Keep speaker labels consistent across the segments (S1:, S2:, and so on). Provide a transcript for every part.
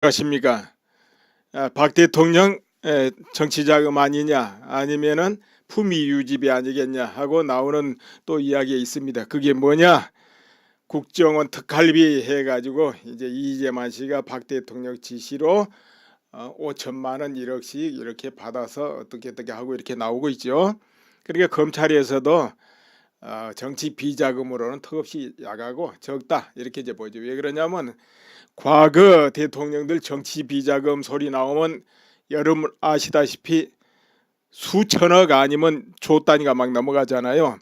S1: 안녕하십니까? 박 대통령 정치 자금 아니냐 아니면은 품위 유지비 아니겠냐 하고 나오는 또 이야기가 있습니다. 그게 뭐냐? 국정원 특활비 해가지고 이제 이재만 씨가 박 대통령 지시로 5천만 원 1억씩 이렇게 받아서 어떻게 하고 이렇게 나오고 있죠. 그러니까 검찰에서도 정치 비자금으로는 턱없이 야가고 적다 이렇게 이제 보죠. 왜 그러냐면 과거 대통령들 정치 비자금 소리 나오면 여러분 아시다시피 수천억 아니면 조 단위가 막 넘어가잖아요.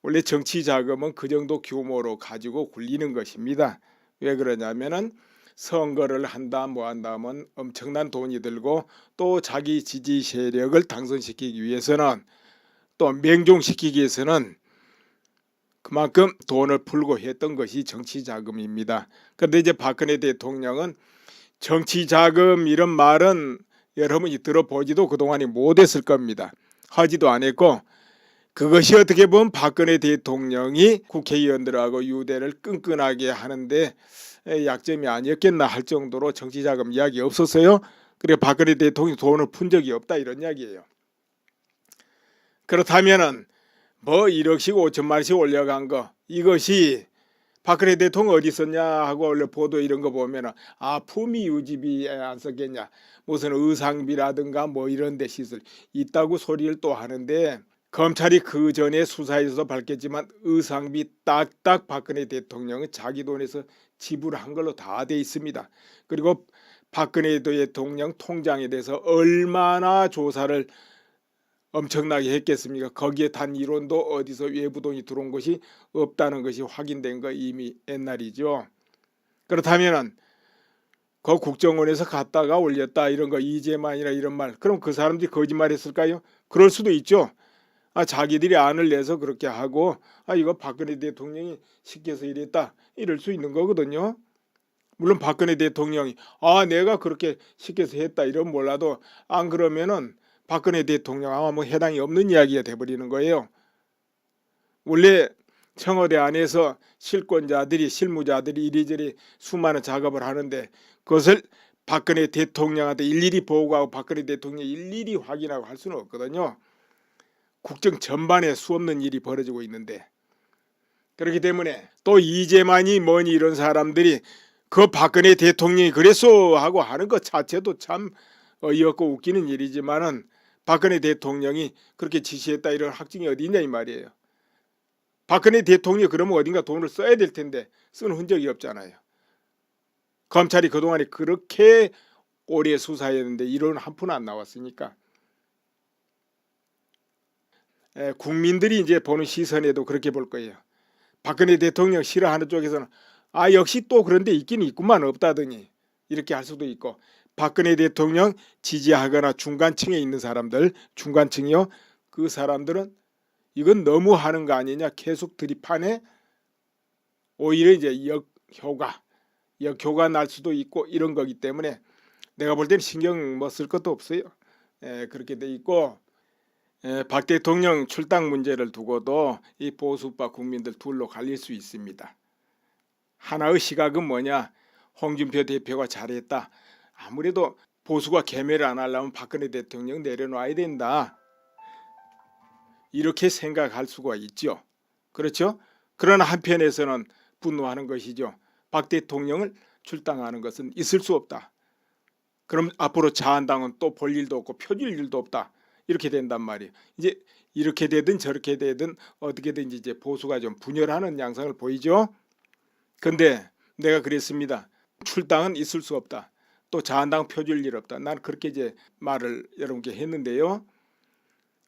S1: 원래 정치 자금은 그 정도 규모로 가지고 굴리는 것입니다. 왜 그러냐면은 선거를 한다 뭐 한다 하면 엄청난 돈이 들고 또 자기 지지 세력을 당선시키기 위해서는 또 맹종시키기 위해서는 그만큼 돈을 풀고 했던 것이 정치 자금입니다. 그런데 이제 박근혜 대통령은 정치 자금 이런 말은 여러분이 들어보지도 그동안이 못했을 겁니다. 하지도 않았고 그것이 어떻게 보면 박근혜 대통령이 국회의원들하고 유대를 끈끈하게 하는데 약점이 아니었겠나 할 정도로 정치 자금 이야기 없었어요. 그래 박근혜 대통령이 돈을 푼 적이 없다 이런 이야기예요. 그렇다면은 뭐 1억씩 5천만원씩 올려간 거 이것이 박근혜 대통령 어디 있었냐 하고 원래 보도 이런 거 보면은 품위 유지비에 안 썼겠냐 무슨 의상비라든가 뭐 이런 데 시설 있다고 소리를 또 하는데 검찰이 그 전에 수사에서 밝혔지만 의상비 딱딱 박근혜 대통령은 자기 돈에서 지불한 걸로 다 돼 있습니다. 그리고 박근혜 대통령 통장에 대해서 얼마나 조사를 엄청나게 했겠습니까? 거기에 단 1원도 어디서 외부 돈이 들어온 것이 없다는 것이 확인된 거 이미 옛날이죠. 그렇다면은 그 국정원에서 갔다가 올렸다 이런 거 이재만이나 이런 말 그럼 그 사람들이 거짓말했을까요? 그럴 수도 있죠. 자기들이 안을 내서 그렇게 하고 이거 박근혜 대통령이 시켜서 이랬다 이럴 수 있는 거거든요. 물론 박근혜 대통령이 내가 그렇게 시켜서 했다 이러면 몰라도 안 그러면은 박근혜 대통령 아마 뭐 해당이 없는 이야기가 돼버리는 거예요. 원래 청와대 안에서 실권자들이 실무자들이 이리저리 수많은 작업을 하는데 그것을 박근혜 대통령한테 일일이 보고하고 박근혜 대통령이 일일이 확인하고 할 수는 없거든요. 국정 전반에 수없는 일이 벌어지고 있는데 그렇기 때문에 또 이재만이 뭐니 이런 사람들이 그 박근혜 대통령이 그랬어 하고 하는 것 자체도 참 어이없고 웃기는 일이지만은 박근혜 대통령이 그렇게 지시했다 이런 확증이 어디 있냐 이 말이에요. 박근혜 대통령이 그러면 어딘가 돈을 써야 될 텐데 쓴 흔적이 없잖아요. 검찰이 그동안에 그렇게 오래 수사했는데 이런 한 푼 안 나왔으니까 국민들이 이제 보는 시선에도 그렇게 볼 거예요. 박근혜 대통령 싫어하는 쪽에서는 역시 또 그런 데 있긴 있구만 없다더니 이렇게 할 수도 있고 박근혜 대통령 지지하거나 중간층에 있는 사람들 중간층이요 그 사람들은 이건 너무 하는 거 아니냐 계속 들이파네 오히려 이제 역효가 날 수도 있고 이런 거기 때문에 내가 볼 때는 신경 뭐 쓸 것도 없어요. 그렇게 돼 있고 박 대통령 출당 문제를 두고도 이 보수파 국민들 둘로 갈릴 수 있습니다. 하나의 시각은 뭐냐 홍준표 대표가 잘했다. 아무래도 보수가 개매를 안 하려면 박근혜 대통령 내려놔야 된다. 이렇게 생각할 수가 있죠. 그렇죠? 그러나 한편에서는 분노하는 것이죠. 박 대통령을 출당하는 것은 있을 수 없다. 그럼 앞으로 자한당은 또 볼 일도 없고 펴줄 일도 없다. 이렇게 된단 말이에요. 이제 이렇게 되든 저렇게 되든 어떻게든지 이제 보수가 좀 분열하는 양상을 보이죠. 근데 내가 그랬습니다. 출당은 있을 수 없다. 또 자한당 펴줄 일 없다. 난 그렇게 이제 말을 여러분께 했는데요.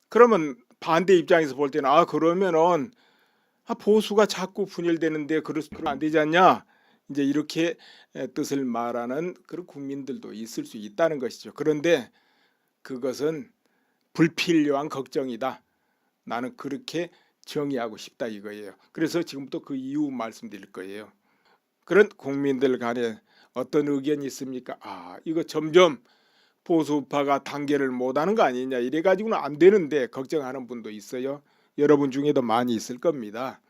S1: 그러면 반대 입장에서 볼 때는 그러면은 보수가 자꾸 분열되는데 그러면 안 되지 않냐? 이제 이렇게 뜻을 말하는 그런 국민들도 있을 수 있다는 것이죠. 그런데 그것은 불필요한 걱정이다. 나는 그렇게 정의하고 싶다 이거예요. 그래서 지금부터 그 이유 말씀드릴 거예요. 그런 국민들 간에 어떤 의견이 있습니까? 이거 점점 보수파가 단계를 못하는 거 아니냐 이래가지고는 안 되는데 걱정하는 분도 있어요. 여러분 중에도 많이 있을 겁니다.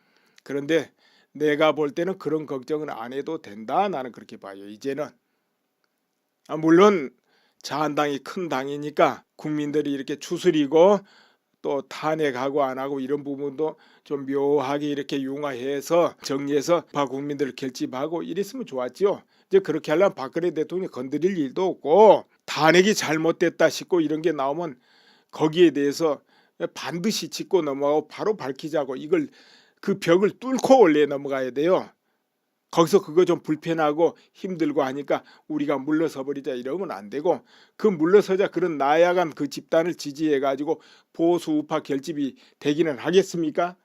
S1: 그런데 내가 볼 때는 그런 걱정은 안 해도 된다. 나는 그렇게 봐요. 이제는 물론 자한당이 큰 당이니까 국민들이 이렇게 추스리고 또 탄핵하고 안 하고 이런 부분도 좀 묘하게 이렇게 융화해서 정리해서 국민들을 결집하고 이랬으면 좋았죠. 이제 그렇게 하려면 박근혜 대통령이 건드릴 일도 없고 탄핵이 잘못됐다 싶고 이런 게 나오면 거기에 대해서 반드시 짚고 넘어가고 바로 밝히자고 이걸 그 벽을 뚫고 원래 넘어가야 돼요. 거기서 그거 좀 불편하고 힘들고 하니까 우리가 물러서 버리자 이러면 안 되고 그 물러서자 그런 나약한 그 집단을 지지해 가지고 보수 우파 결집이 되기는 하겠습니까?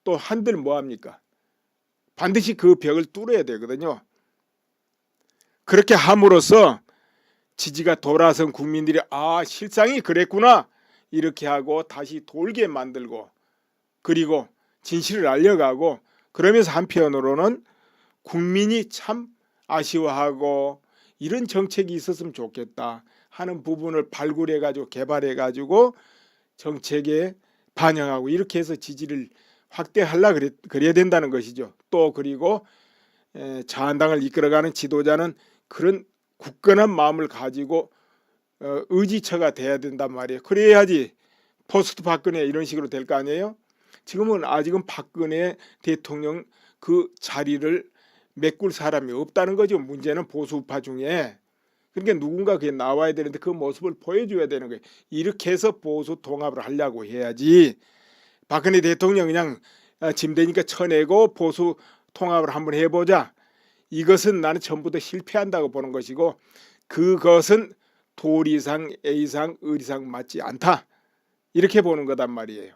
S1: 또 한들 뭐합니까? 반드시 그 벽을 뚫어야 되거든요. 그렇게 함으로써 지지가 돌아선 국민들이 실상이 그랬구나 이렇게 하고 다시 돌게 만들고 그리고 진실을 알려가고 그러면서 한편으로는 국민이 참 아쉬워하고 이런 정책이 있었으면 좋겠다 하는 부분을 발굴해 가지고 개발해 가지고 정책에 반영하고 이렇게 해서 지지를 확대하려 그래야 된다는 것이죠. 또 그리고 자한당을 이끌어가는 지도자는 그런 굳건한 마음을 가지고 의지처가 돼야 된단 말이에요. 그래야지 포스트 박근혜 이런 식으로 될 거 아니에요. 지금은 아직은 박근혜 대통령 그 자리를 메꿀 사람이 없다는 거죠. 문제는 보수 우파 중에. 그러니까 누군가 그게 나와야 되는데 그 모습을 보여줘야 되는 거예요. 이렇게 해서 보수 통합을 하려고 해야지 박근혜 대통령 그냥 짐 되니까 쳐내고 보수 통합을 한번 해보자. 이것은 나는 전부 다 실패한다고 보는 것이고 그것은 도리상 A상 의리상 맞지 않다. 이렇게 보는 거단 말이에요.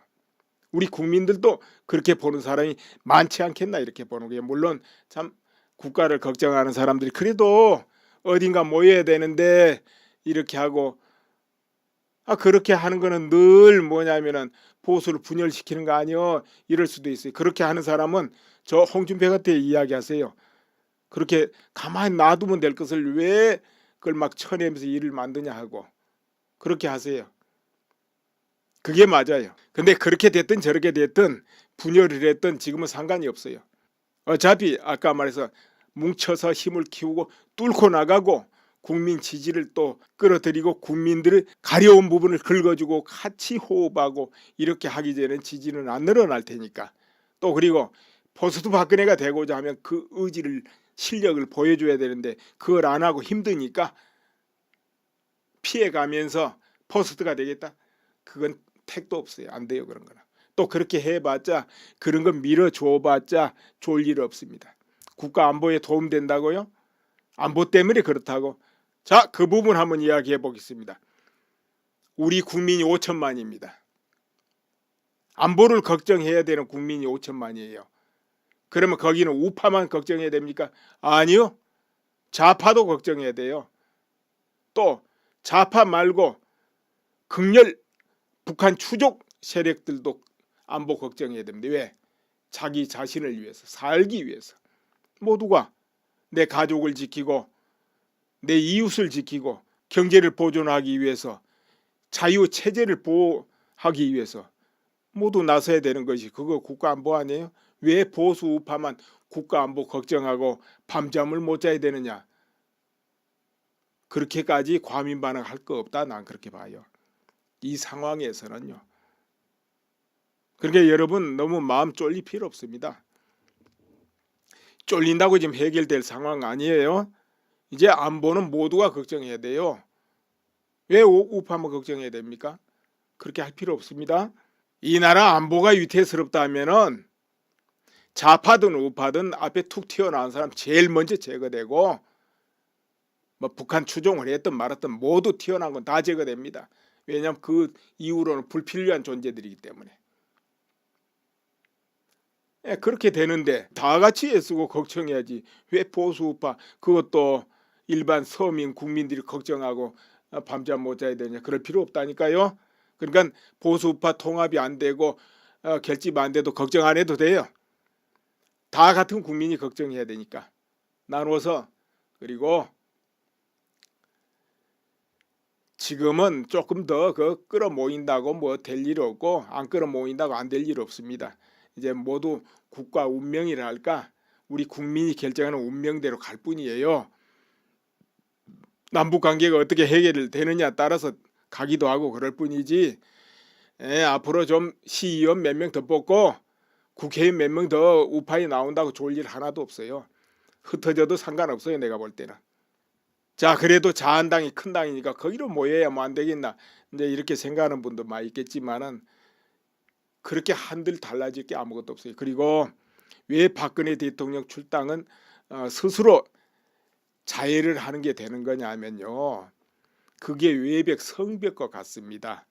S1: 우리 국민들도 그렇게 보는 사람이 많지 않겠나 이렇게 보는 거예요. 물론 참 국가를 걱정하는 사람들이 그래도 어딘가 모여야 되는데 이렇게 하고 그렇게 하는 거는 늘 뭐냐면은 보수를 분열시키는 거 아니요 이럴 수도 있어요. 그렇게 하는 사람은 저 홍준표한테 이야기하세요. 그렇게 가만히 놔두면 될 것을 왜 그걸 막 쳐내면서 일을 만드냐 하고 그렇게 하세요. 그게 맞아요. 근데 그렇게 됐든 저렇게 됐든 분열을 했든 지금은 상관이 없어요. 어차피 아까 말해서 뭉쳐서 힘을 키우고 뚫고 나가고 국민 지지를 또 끌어들이고 국민들을 가려운 부분을 긁어주고 같이 호흡하고 이렇게 하기 전에 지지는 안 늘어날 테니까 또 그리고 포스트 박근혜가 되고자 하면 그 의지를 실력을 보여줘야 되는데 그걸 안 하고 힘드니까 피해가면서 포스트가 되겠다. 그건 택도 없어요. 안 돼요. 그런 거는. 또 그렇게 해봤자 그런 거 밀어줘봤자 좋을 일 없습니다. 국가 안보에 도움된다고요? 안보 때문에 그렇다고. 자, 그 부분 한번 이야기해 보겠습니다. 우리 국민이 5천만입니다. 안보를 걱정해야 되는 국민이 5천만이에요. 그러면 거기는 우파만 걱정해야 됩니까? 아니요. 좌파도 걱정해야 돼요. 또 좌파 말고 극렬 북한 추종 세력들도 안보 걱정해야 됩니다. 왜? 자기 자신을 위해서 살기 위해서 모두가 내 가족을 지키고 내 이웃을 지키고 경제를 보존하기 위해서 자유체제를 보호하기 위해서 모두 나서야 되는 것이 그거 국가안보 아니에요? 왜 보수 우파만 국가안보 걱정하고 밤잠을 못 자야 되느냐. 그렇게까지 과민 반응할 거 없다. 난 그렇게 봐요. 이 상황에서는요. 그러니까 여러분 너무 마음 쫄릴 필요 없습니다. 쫄린다고 지금 해결될 상황 아니에요. 이제 안보는 모두가 걱정해야 돼요. 왜 우파만 걱정해야 됩니까? 그렇게 할 필요 없습니다. 이 나라 안보가 위태스럽다 하면은 좌파든 우파든 앞에 툭 튀어나온 사람 제일 먼저 제거되고 뭐 북한 추종을 했든 말았든 모두 튀어나온 건 다 제거됩니다. 왜냐하면 그 이후로는 불필요한 존재들이기 때문에. 그렇게 되는데 다 같이 애쓰고 걱정해야지. 왜 보수 우파 그것도 일반 서민 국민들이 걱정하고 밤잠 못 자야 되냐. 그럴 필요 없다니까요. 그러니까 보수 우파 통합이 안 되고 결집 안 돼도 걱정 안 해도 돼요. 다 같은 국민이 걱정해야 되니까 나누어서. 그리고 지금은 조금 더 그 끌어모인다고 뭐 될 일 없고 안 끌어모인다고 안 될 일 없습니다. 이제 모두 국가 운명이랄까 우리 국민이 결정하는 운명대로 갈 뿐이에요. 남북 관계가 어떻게 해결되느냐 따라서 가기도 하고 그럴 뿐이지, 앞으로 좀 시의원 몇 명 더 뽑고 국회의원 몇 명 더 우파에 나온다고 좋을 일 하나도 없어요. 흩어져도 상관없어요, 내가 볼 때는. 자, 그래도 자한당이 큰 당이니까 거기로 모여야 뭐 안 되겠나, 이제 이렇게 생각하는 분도 많이 있겠지만은 그렇게 한들 달라질 게 아무것도 없어요. 그리고 왜 박근혜 대통령 출당은 스스로 자해를 하는 게 되는 거냐면요, 그게 외벽 성벽과 같습니다.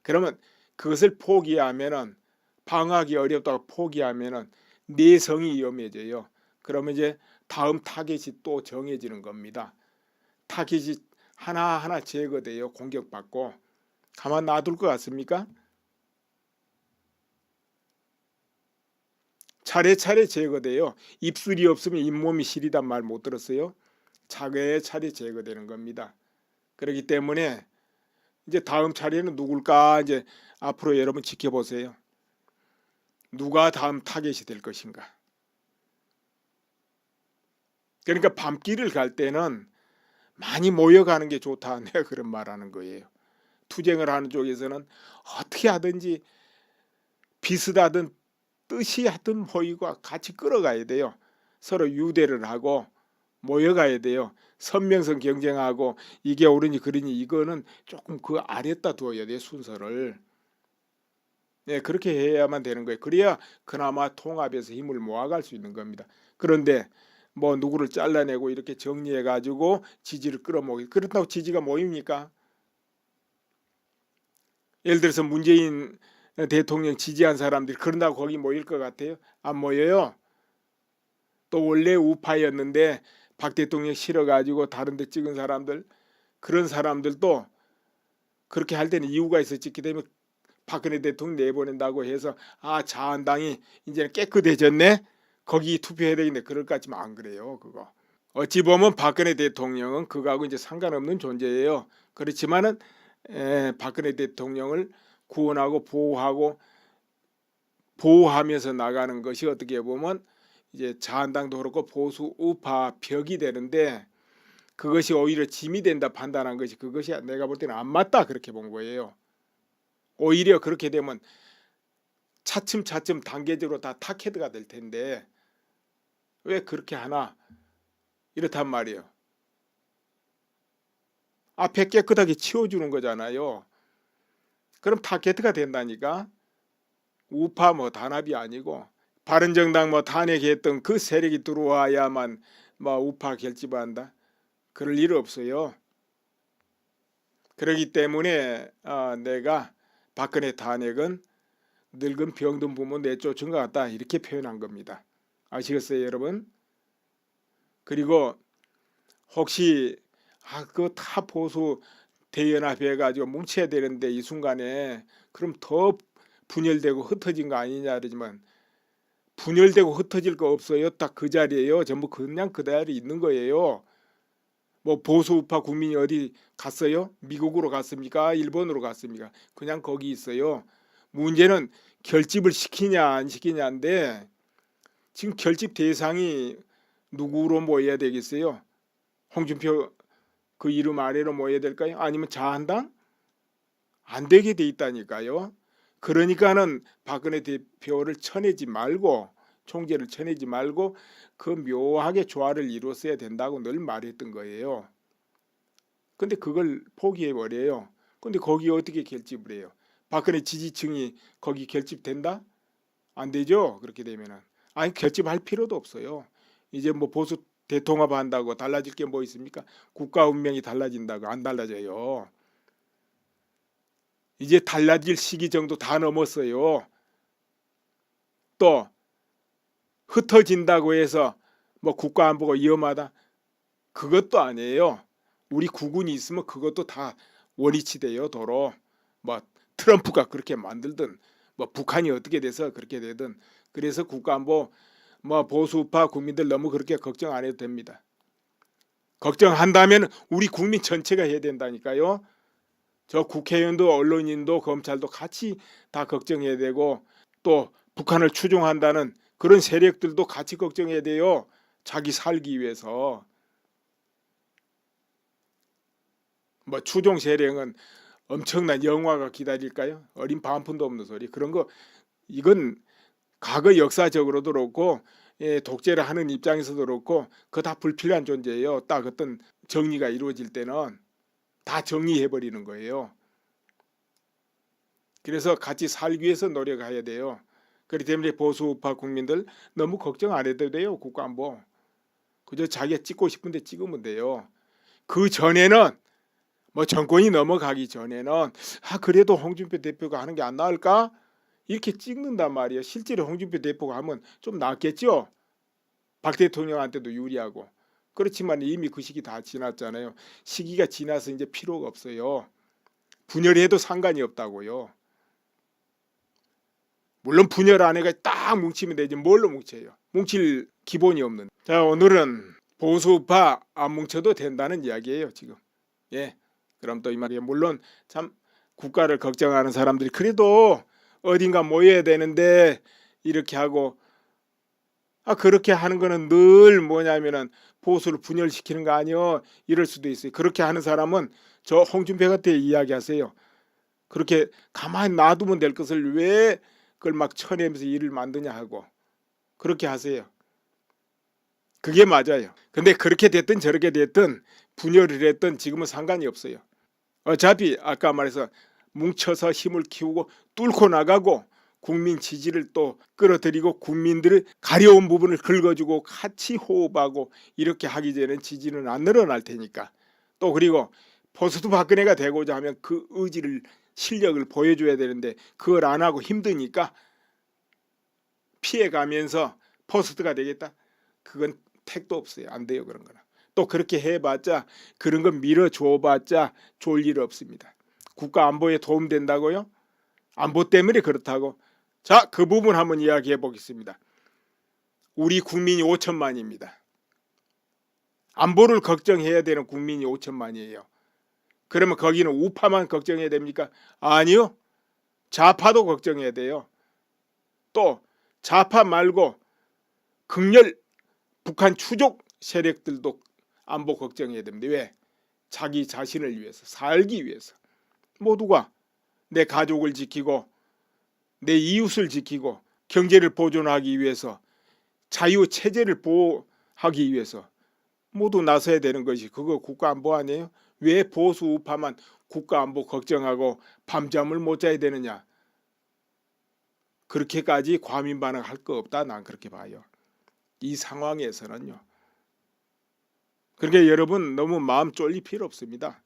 S1: 그러면 그것을 포기하면은, 방어하기 어렵다고 포기하면은 내성이 위험해져요. 그러면 이제 다음 타겟이 또 정해지는 겁니다. 타겟이 하나하나 제거돼요. 공격받고. 가만 놔둘 것 같습니까? 차례차례 제거돼요. 입술이 없으면 잇몸이 시리단 말 못 들었어요? 차례차례 제거되는 겁니다. 그렇기 때문에 이제 다음 차례는 누굴까, 이제 앞으로 여러분 지켜보세요. 누가 다음 타겟이 될 것인가. 그러니까 밤길을 갈 때는 많이 모여가는 게 좋다, 내가 그런 말하는 거예요. 투쟁을 하는 쪽에서는 어떻게 하든지 비슷하든 뜻이 하든 모이고 같이 끌어가야 돼요. 서로 유대를 하고 모여가야 돼요. 선명성 경쟁하고 이게 옳으니 그러니 이거는 조금 그 아래다 두어야 돼요, 순서를. 네, 그렇게 해야만 되는 거예요. 그래야 그나마 통합해서 힘을 모아갈 수 있는 겁니다. 그런데 뭐 누구를 잘라내고 이렇게 정리해 가지고 지지를 끌어모으기, 그렇다고 지지가 모입니까? 예를 들어서 문재인 대통령 지지한 사람들이 그런다고 거기 모일 것 같아요? 안 모여요. 또 원래 우파였는데 박 대통령 싫어가지고 다른 데 찍은 사람들, 그런 사람들도 그렇게 할 때는 이유가 있었지. 그다음에 박근혜 대통령 내보낸다고 해서 자한당이 이제는 깨끗해졌네, 거기 투표해야 되겠네, 그럴 것 같지만 안 그래요. 그거 어찌 보면 박근혜 대통령은 그거하고 이제 상관없는 존재예요. 그렇지만은 박근혜 대통령을 구원하고 보호하면서 나가는 것이 어떻게 보면 이제 자한당도 그렇고 보수 우파 벽이 되는데, 그것이 오히려 짐이 된다 판단한 것이, 그것이 내가 볼 때는 안 맞다, 그렇게 본 거예요. 오히려 그렇게 되면 차츰차츰 단계적으로 다 타켓가 될 텐데 왜 그렇게 하나, 이렇단 말이에요. 앞에 깨끗하게 치워주는 거잖아요. 그럼 타겟가 된다니까. 우파 뭐 단합이 아니고 바른정당 뭐 탄핵했던 그 세력이 들어와야만 뭐 우파 결집한다, 그럴 일 없어요. 그렇기 때문에 내가 박근혜 탄핵은 늙은 병든 부모 내쫓은 것 같다, 이렇게 표현한 겁니다. 아시겠어요, 여러분? 그리고 혹시 그거 다 보수 대연합해 가지고 뭉쳐야 되는데 이 순간에 그럼 더 분열되고 흩어진 거 아니냐 그러지만, 분열되고 흩어질 거 없어요. 딱 그 자리에요. 전부 그냥 그 자리에 있는 거예요. 뭐 보수 우파 국민이 어디 갔어요? 미국으로 갔습니까? 일본으로 갔습니까? 그냥 거기 있어요. 문제는 결집을 시키냐 안 시키냐인데, 지금 결집 대상이 누구로 모여야 되겠어요? 홍준표 그 이름 아래로 모여야 될까요? 아니면 자한당? 안 되게 돼 있다니까요. 그러니까는 박근혜 대표를 쳐내지 말고, 총재를 쳐내지 말고 그 묘하게 조화를 이루었어야 된다고 늘 말했던 거예요. 근데 그걸 포기해 버려요. 근데 거기 어떻게 결집을 해요? 박근혜 지지층이 거기 결집된다? 안 되죠. 그렇게 되면은 아니, 결집할 필요도 없어요. 이제 뭐 보수 대통합한다고 달라질 게 뭐 있습니까? 국가 운명이 달라진다고 안 달라져요. 이제 달라질 시기 정도 다 넘었어요. 또 흩어진다고 해서 뭐 국가 안보가 위험하다, 그것도 아니에요. 우리 국군이 있으면 그것도 다 원위치 돼요. 도로 뭐 트럼프가 그렇게 만들든 뭐 북한이 어떻게 돼서 그렇게 되든, 그래서 국가안보 뭐 보수파 국민들 너무 그렇게 걱정 안 해도 됩니다. 걱정한다면 우리 국민 전체가 해야 된다니까요. 저 국회의원도 언론인도 검찰도 같이 다 걱정해야 되고, 또 북한을 추종한다는 그런 세력들도 같이 걱정해야 돼요. 자기 살기 위해서. 뭐 추종 세력은 엄청난 영화가 기다릴까요? 어린 반푼도 없는 소리. 그런 거 이건 과거 역사적으로도 그렇고 독재를 하는 입장에서도 그렇고 그거 다 불필요한 존재예요. 딱 어떤 정리가 이루어질 때는 다 정리해 버리는 거예요. 그래서 같이 살기 위해서 노력해야 돼요. 그렇기 때문에 보수우파 국민들 너무 걱정 안 해도 돼요. 국가안보. 그저 자기가 찍고 싶은데 찍으면 돼요. 그 전에는 뭐 정권이 넘어가기 전에는 그래도 홍준표 대표가 하는 게 안 나을까? 이렇게 찍는단 말이에요. 실제로 홍준표 대표가 하면 좀 낫겠죠. 박 대통령한테도 유리하고. 그렇지만 이미 그 시기 다 지났잖아요. 시기가 지나서 이제 필요가 없어요. 분열해도 상관이 없다고요. 물론 분열 안에가 딱 뭉치면 되지 뭘로 뭉쳐요. 뭉칠 기본이 없는. 자, 오늘은 보수파 안 뭉쳐도 된다는 이야기예요. 지금. 예. 그럼 또 이 말이에요. 물론 참 국가를 걱정하는 사람들이 그래도 어딘가 모여야 되는데 이렇게 하고 그렇게 하는 거는 늘 뭐냐면은 보수를 분열시키는 거 아니요. 이럴 수도 있어요. 그렇게 하는 사람은 저 홍준표한테 이야기하세요. 그렇게 가만히 놔두면 될 것을 왜 그걸 막 쳐내면서 일을 만드냐 하고 그렇게 하세요. 그게 맞아요. 근데 그렇게 됐든 저렇게 됐든 분열을 했든 지금은 상관이 없어요. 어차피 아까 말해서 뭉쳐서 힘을 키우고 뚫고 나가고 국민 지지를 또 끌어들이고 국민들을 가려운 부분을 긁어주고 같이 호흡하고 이렇게 하기 전에 지지는 안 늘어날 테니까. 또 그리고 포스트 박근혜가 되고자 하면 그 의지를 실력을 보여줘야 되는데 그걸 안 하고 힘드니까 피해가면서 포스트가 되겠다. 그건 택도 없어요. 안 돼요. 그런 거는. 또 그렇게 해봤자 그런 거 밀어줘봤자 좋을 일 없습니다. 국가 안보에 도움된다고요? 안보 때문에 그렇다고. 자, 그 부분 한번 이야기해 보겠습니다. 우리 국민이 5천만입니다. 안보를 걱정해야 되는 국민이 5천만이에요. 그러면 거기는 우파만 걱정해야 됩니까? 아니요. 좌파도 걱정해야 돼요. 또 좌파 말고 극렬 북한 추종 세력들도 안보 걱정해야 됩니다. 왜? 자기 자신을 위해서, 살기 위해서. 모두가 내 가족을 지키고 내 이웃을 지키고 경제를 보존하기 위해서 자유체제를 보호하기 위해서 모두 나서야 되는 것이 그거 국가안보 아니에요? 왜 보수 우파만 국가안보 걱정하고 밤잠을 못 자야 되느냐? 그렇게까지 과민 반응할 거 없다. 난 그렇게 봐요. 이 상황에서는요. 그러니까 여러분 너무 마음 쫄릴 필요 없습니다.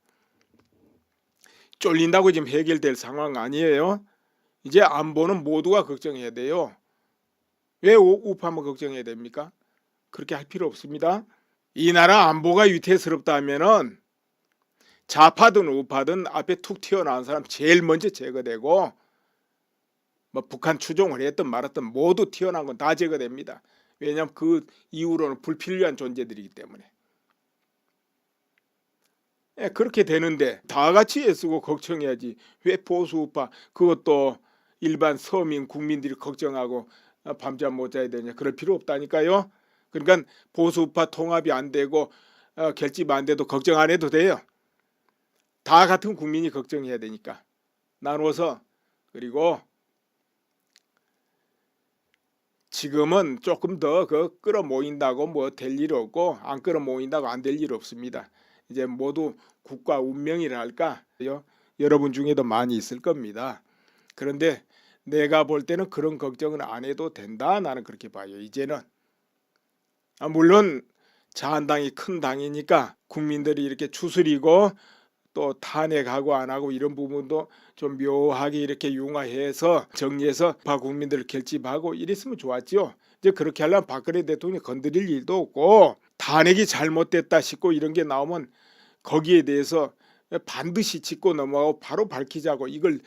S1: 쫄린다고 지금 해결될 상황 아니에요. 이제 안보는 모두가 걱정해야 돼요. 왜 우파만 걱정해야 됩니까? 그렇게 할 필요 없습니다. 이 나라 안보가 위태스럽다면은 좌파든 우파든 앞에 툭 튀어나온 사람 제일 먼저 제거되고 뭐 북한 추종을 했든 말았든 모두 튀어나온 건 다 제거됩니다. 왜냐하면 그 이후로는 불필요한 존재들이기 때문에. 그렇게 되는데 다 같이 애쓰고 걱정해야지. 왜 보수우파 그것도 일반 서민 국민들이 걱정하고 밤잠 못 자야 되냐. 그럴 필요 없다니까요. 그러니까 보수우파 통합이 안 되고 결집 안 돼도 걱정 안 해도 돼요. 다 같은 국민이 걱정해야 되니까. 나누어서. 그리고 지금은 조금 더 끌어모인다고 뭐 될 일 없고 안 끌어모인다고 안 될 일 없습니다. 이제 모두 국가 운명이랄까 여러분 중에도 많이 있을 겁니다. 그런데 내가 볼 때는 그런 걱정은 안 해도 된다. 나는 그렇게 봐요. 이제는 물론 자한당이 큰 당이니까 국민들이 이렇게 추스리고 또 탄핵하고 안 하고 이런 부분도 좀 묘하게 이렇게 융화해서 정리해서 국민들을 결집하고 이랬으면 좋았죠. 이제 그렇게 하려면 박근혜 대통령이 건드릴 일도 없고 탄핵이 잘못됐다 싶고 이런 게 나오면 거기에 대해서 반드시 짚고 넘어가고 바로 밝히자고 이걸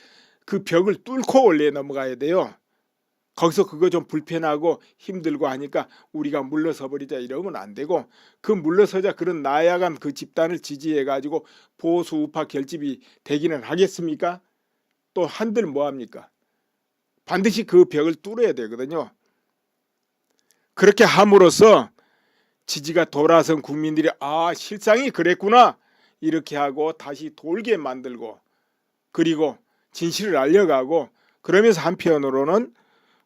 S1: 그 벽을 뚫고 원래 넘어가야 돼요. 거기서 그거 좀 불편하고 힘들고 하니까 우리가 물러서 버리자 이러면 안 되고 그 물러서자 그런 나약한 그 집단을 지지해 가지고 보수 우파 결집이 되기는 하겠습니까? 또 한들 뭐합니까? 반드시 그 벽을 뚫어야 되거든요. 그렇게 함으로써 지지가 돌아선 국민들이 실상이 그랬구나 이렇게 하고 다시 돌게 만들고 그리고 진실을 알려가고 그러면서 한편으로는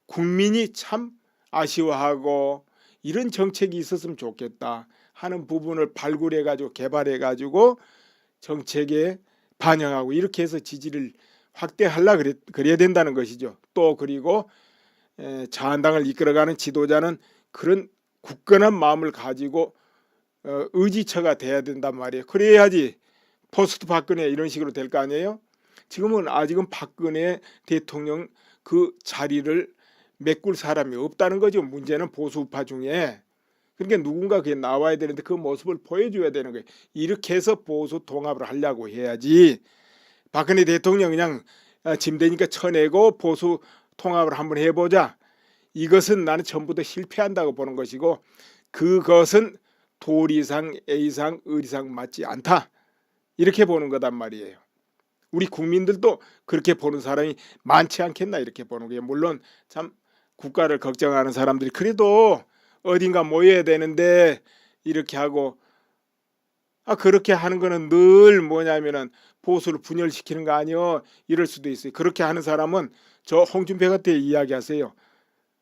S1: 국민이 참 아쉬워하고 이런 정책이 있었으면 좋겠다 하는 부분을 발굴해가지고 개발해가지고 정책에 반영하고 이렇게 해서 지지를 확대하려 그래야 된다는 것이죠. 또 그리고 자한당을 이끌어가는 지도자는 그런 굳건한 마음을 가지고 의지처가 돼야 된단 말이에요. 그래야지 포스트 박근혜 이런 식으로 될 거 아니에요. 지금은 아직은 박근혜 대통령 그 자리를 메꿀 사람이 없다는 거죠. 문제는 보수 우파 중에. 그러니까 누군가 그게 나와야 되는데 그 모습을 보여줘야 되는 거예요. 이렇게 해서 보수 통합을 하려고 해야지 박근혜 대통령 그냥 짐 되니까 쳐내고 보수 통합을 한번 해보자. 이것은 나는 전부 다 실패한다고 보는 것이고 그것은 도리상 A상 의리상 맞지 않다. 이렇게 보는 거단 말이에요. 우리 국민들도 그렇게 보는 사람이 많지 않겠나 이렇게 보는 거예요. 물론 참 국가를 걱정하는 사람들이 그래도 어딘가 모여야 되는데 이렇게 하고 그렇게 하는 거는 늘 뭐냐면은 보수를 분열시키는 거 아니요 이럴 수도 있어요. 그렇게 하는 사람은 저 홍준표한테 이야기하세요.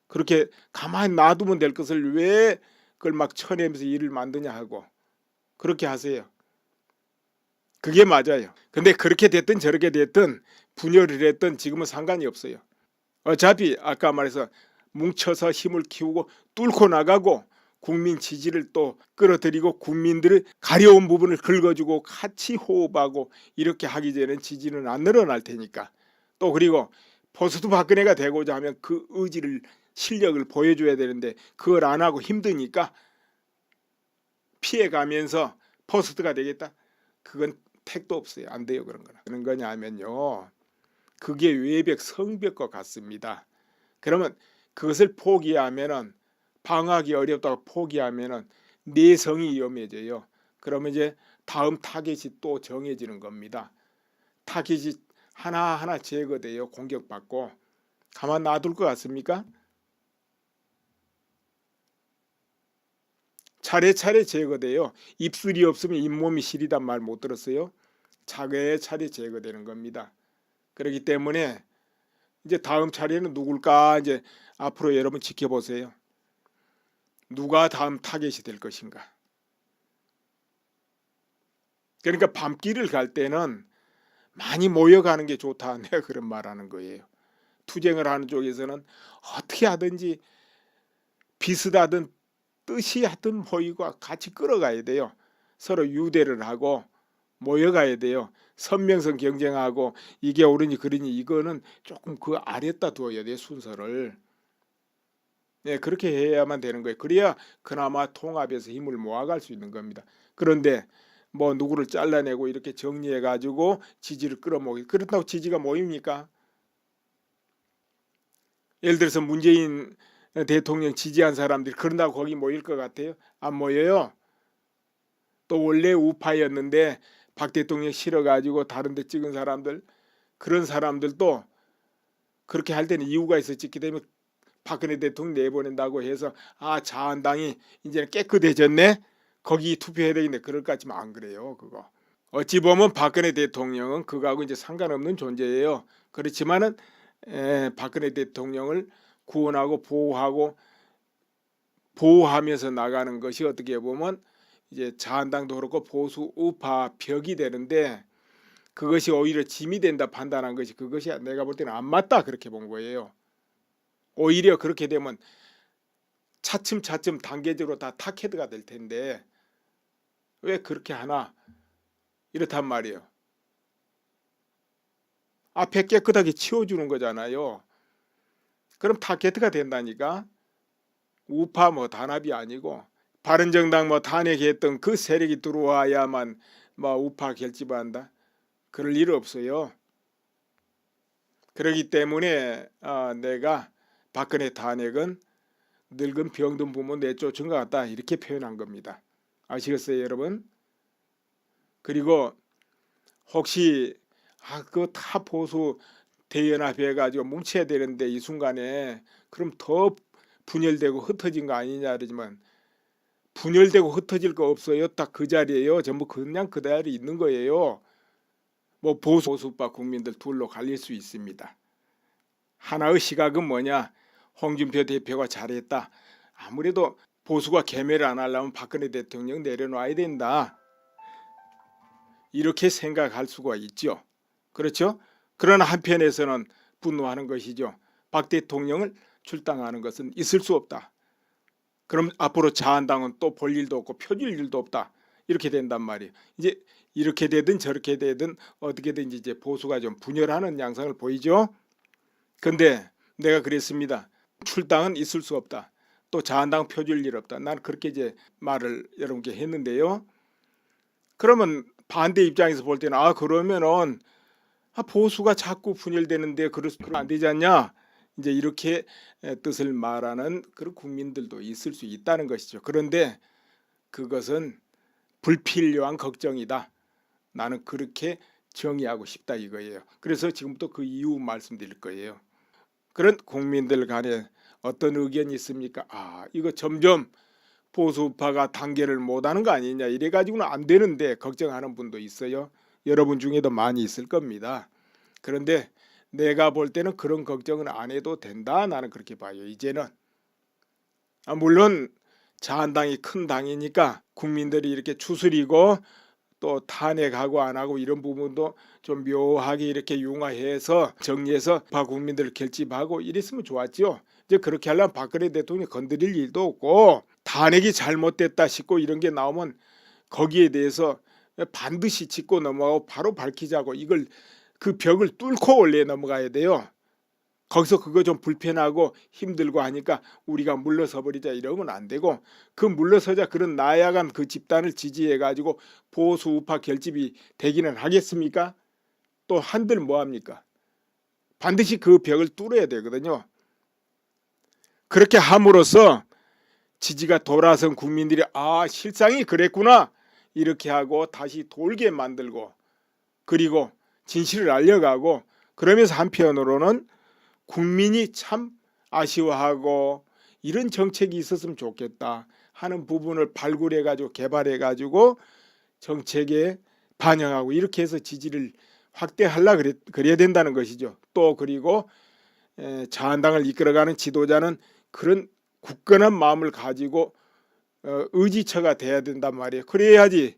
S1: 그렇게 가만히 놔두면 될 것을 왜 그걸 막 쳐내면서 일을 만드냐 하고 그렇게 하세요. 그게 맞아요. 근데 그렇게 됐든 저렇게 됐든 분열을 했든 지금은 상관이 없어요. 어차피 아까 말해서 뭉쳐서 힘을 키우고 뚫고 나가고 국민 지지를 또 끌어들이고 국민들을 가려운 부분을 긁어주고 같이 호흡하고 이렇게 하기 전에 지지는 안 늘어날 테니까 또 그리고 포스트 박근혜가 되고자 하면 그 의지를 실력을 보여줘야 되는데 그걸 안 하고 힘드니까 피해가면서 포스트가 되겠다. 그건 택도 없어요. 안 돼요. 그런 거는. 그런 거냐면요. 그게 외벽 성벽과 같습니다. 그러면 그것을 포기하면은 방어하기 어렵다고 포기하면은 내성이 위험해져요. 그러면 이제 다음 타겟이 또 정해지는 겁니다. 타겟이 하나하나 제거돼요. 공격받고. 가만 놔둘 것 같습니까? 차례차례 제거돼요. 입술이 없으면 잇몸이 시리단 말 못 들었어요? 차례차례 제거되는 겁니다. 그렇기 때문에 이제 다음 차례는 누굴까 이제 앞으로 여러분 지켜보세요. 누가 다음 타겟이 될 것인가. 그러니까 밤길을 갈 때는 많이 모여가는 게 좋다. 내가 그런 말하는 거예요. 투쟁을 하는 쪽에서는 어떻게 하든지 비슷하든 뜻이 하든 모이고 같이 끌어가야 돼요. 서로 유대를 하고 모여가야 돼요. 선명성 경쟁하고 이게 옳으니 그러니 이거는 조금 그 아래다 두어야 돼요. 순서를. 네, 그렇게 해야만 되는 거예요. 그래야 그나마 통합해서 힘을 모아갈 수 있는 겁니다. 그런데 뭐 누구를 잘라내고 이렇게 정리해 가지고 지지를 끌어모으기 그렇다고 지지가 모입니까? 예를 들어서 문재인 대통령 지지한 사람들이 그런다고 거기 모일 것 같아요? 안 모여요. 또 원래 우파였는데 박 대통령 싫어가지고 다른 데 찍은 사람들 그런 사람들도 그렇게 할 때는 이유가 있어 찍기 때문에 박근혜 대통령 내보낸다고 해서 자한당이 이제는 깨끗해졌네 거기 투표해야 되겠네 그럴 것 같지만 안 그래요. 그거 어찌 보면 박근혜 대통령은 그거하고 이제 상관없는 존재예요. 그렇지만은 박근혜 대통령을 구원하고 보호하면서 나가는 것이 어떻게 보면 이제 자한당도 그렇고 보수 우파 벽이 되는데 그것이 오히려 짐이 된다 판단한 것이 그것이 내가 볼 때는 안 맞다 그렇게 본 거예요. 오히려 그렇게 되면 차츰차츰 단계적으로 다 탑헤드가 될 텐데 왜 그렇게 하나 이렇단 말이에요. 앞에 깨끗하게 치워주는 거잖아요. 그럼 탑헤드가 된다니까. 우파 뭐 단합이 아니고 바른정당 뭐 탄핵했던 그 세력이 들어와야만 뭐 우파 결집한다. 그럴 일 없어요. 그렇기 때문에 내가 박근혜 탄핵은 늙은 병든 부모 내쫓은 것 같다 이렇게 표현한 겁니다. 아시겠어요 여러분? 그리고 혹시 그 타 보수 대연합해가지고 뭉쳐야 되는데 이 순간에 그럼 더 분열되고 흩어진 거 아니냐 그러지만 분열되고 흩어질 거 없어요. 딱 그 자리에요. 전부 그냥 그 자리에 있는 거예요. 뭐 보수파 국민들 둘로 갈릴 수 있습니다. 하나의 시각은 뭐냐? 홍준표 대표가 잘했다. 아무래도 보수가 개매를 안 하려면 박근혜 대통령 내려놔야 된다. 이렇게 생각할 수가 있죠. 그렇죠? 그러나 한편에서는 분노하는 것이죠. 박 대통령을 출당하는 것은 있을 수 없다. 그럼 앞으로 자한당은 또 볼 일도 없고 펴줄 일도 없다. 이렇게 된단 말이에요. 이제 이렇게 되든 저렇게 되든 어떻게든지 이제 보수가 좀 분열하는 양상을 보이죠. 근데 내가 그랬습니다. 출당은 있을 수 없다. 또 자한당 펴줄 일 없다. 난 그렇게 이제 말을 여러분께 했는데요. 그러면 반대 입장에서 볼 때는 그러면은 보수가 자꾸 분열되는데 그러면 안 되지 않냐? 이제 이렇게 뜻을 말하는 그런 국민들도 있을 수 있다는 것이죠. 그런데 그것은 불필요한 걱정이다. 나는 그렇게 정의하고 싶다 이거예요. 그래서 지금부터 그 이유 말씀드릴 거예요. 그런 국민들 간에 어떤 의견이 있습니까? 이거 점점 보수파가 단결을 못하는 거 아니냐, 이래가지고는 안 되는데 걱정하는 분도 있어요. 여러분 중에도 많이 있을 겁니다. 그런데 내가 볼 때는 그런 걱정은 안 해도 된다. 나는 그렇게 봐요. 이제는 물론 자한당이 큰 당이니까 국민들이 이렇게 추스리고 또 탄핵하고 안 하고 이런 부분도 좀 묘하게 이렇게 융화해서 정리해서 국민들을 결집하고 이랬으면 좋았죠. 이제 그렇게 하려면 박근혜 대통령이 건드릴 일도 없고 탄핵이 잘못됐다 싶고 이런 게 나오면 거기에 대해서 반드시 짚고 넘어가고 바로 밝히자고, 이걸 그 벽을 뚫고 원래 넘어가야 돼요. 거기서 그거 좀 불편하고 힘들고 하니까 우리가 물러서 버리자 이러면 안 되고, 그 물러서자 그런 나약한 그 집단을 지지해 가지고 보수 우파 결집이 되기는 하겠습니까? 또 한들 뭐합니까? 반드시 그 벽을 뚫어야 되거든요. 그렇게 함으로써 지지가 돌아선 국민들이 실상이 그랬구나 이렇게 하고 다시 돌게 만들고, 그리고 진실을 알려가고, 그러면서 한편으로는 국민이 참 아쉬워하고 이런 정책이 있었으면 좋겠다 하는 부분을 발굴해 가지고 개발해 가지고 정책에 반영하고 이렇게 해서 지지를 확대하려 그래야 된다는 것이죠. 또 그리고 자한당을 이끌어가는 지도자는 그런 굳건한 마음을 가지고 의지처가 돼야 된단 말이에요. 그래야지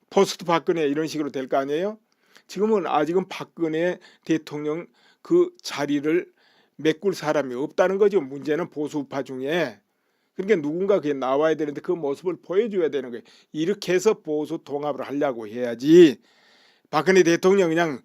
S1: 포스트 박근혜 이런 식으로 될 거 아니에요. 지금은 아직은 박근혜 대통령 그 자리를 메꿀 사람이 없다는 거죠. 문제는 보수파 중에. 그러니까 누군가 그게 나와야 되는데 그 모습을 보여줘야 되는 거예요. 이렇게 해서 보수 통합을 하려고 해야지 박근혜 대통령 그냥